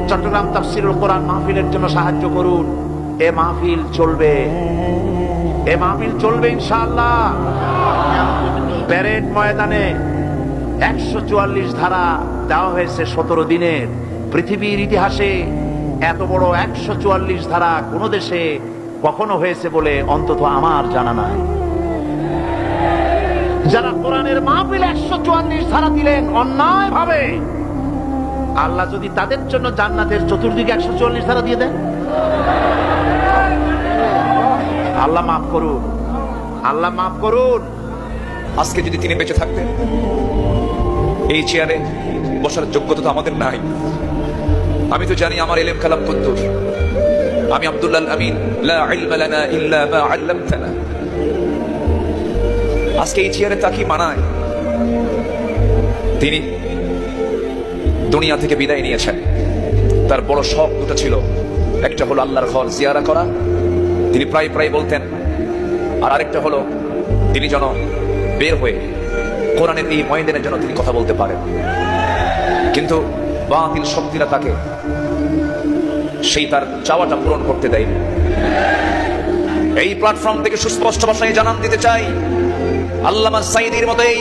চট্টগ্রাম তাফসীরুল কোরআন মাহফিলের জন্য সাহায্য করুন। এ মাহফিল চলবে, এ মাহফিল চলবে ইনশাআল্লাহ। প্যারেড ময়দানে 144 ধারা দেওয়া হয়েছে 17 দিনের। পৃথিবীর ইতিহাসে এত বড় 144 ধারা কোন দেশে কখনো হয়েছে বলে অন্তত আমার জানা নাই। যারা কোরআনের মাহফিল 144 ধারা দিলেন অন্যায় ভাবে, আল্লাহ যদি তাদের জন্য জান্নাতের চতুর্দিকে 144 ধারা দিয়ে দেন, আল্লাহ মাফ করুন, আল্লাহ মাফ করুন। আজকে যদি তিনি বেঁচে থাকতেন, এই চেয়ারে বসার যোগ্যতা তো আমাদের নাই। আমি তো জানি আমার ইলম কালাম কদ্দুর। আমি আব্দুল্লাহ আমিন, লা ইলমা লানা ইল্লা মা আল্লামতানা। আজকে এই চেয়ারে তাকে মানায়। তিনি দুনিয়া থেকে বিদায় নিয়েছেন। তার বড় শখ দুটো ছিল, একটা হলো আল্লাহর ঘর জিয়ারা করা, তিনি প্রায় প্রায় বলতেন, আর আরেকটা হলো তিনি যেন বের হয়ে কোরআনের এই ময়দানের জন্য তিনি কথা বলতে পারেন। কিন্তু বাতিল শক্তিরা তাকে সেই তার চাওয়াটা পূরণ করতে দেয়নি। এই প্ল্যাটফর্ম থেকে সুস্পষ্ট ভাষায় জানান দিতে চাই, আল্লামা সাঈদীর মতো এই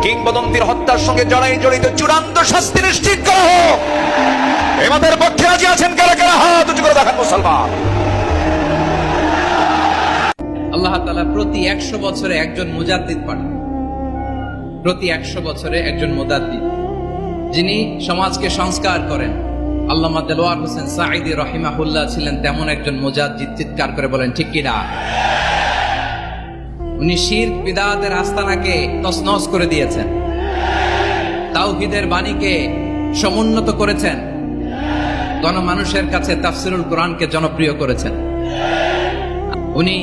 কিংবদন্তির হত্যার সঙ্গে জড়িত চূড়ান্ত শাস্তি নিশ্চিত করা হোক। আমাদের পক্ষে রাজি আছেন কারা কারা? হাত উঁচু করে দেখান মুসলমান। আল্লাহ তাআলা প্রতি 100 বছরে একজন মুজাদ্দিদ পাঠান। প্রতি 100 বছরে একজন মুজাদ্দিদ, যিনি সমাজকে সংস্কার করেন। আল্লামা দেলোয়ার হোসেন সাঈদী রাহিমাহুল্লাহ ছিলেন তেমন একজন মুজাদ্দিদ। চিৎকার করে বলেন ঠিক কিনা? উনি শিরক বিদআতের আস্তানাকে তছনছ করে দিয়েছেন, তাওহীদের বাণীকে সমুন্নত করেছেন, গণমানুষের কাছে তাফসীরুল কোরআনকে জনপ্রিয় করেছেন। উনি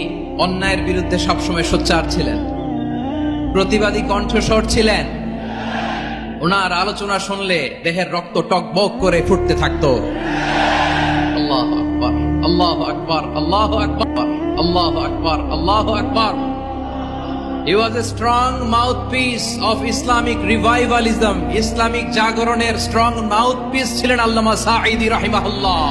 অন্যায়ের বিরুদ্ধে সবসময় সোচ্চার ছিলেন, প্রতিবাদী কণ্ঠস্বর ছিলেন। ওনার আলোচনা শুনলে দেহের রক্ত টকবক করে ফুটতে থাকতো। আল্লাহু আকবার, আল্লাহু আকবার, আল্লাহু আকবার, আল্লাহু আকবার, আল্লাহু আকবার। He was a strong mouthpiece of Islamic revivalism. Islamic জাগরণের স্ট্রং মাউথপিস ছিলেন আল্লামা সাঈদী রাহিমাহুল্লাহ।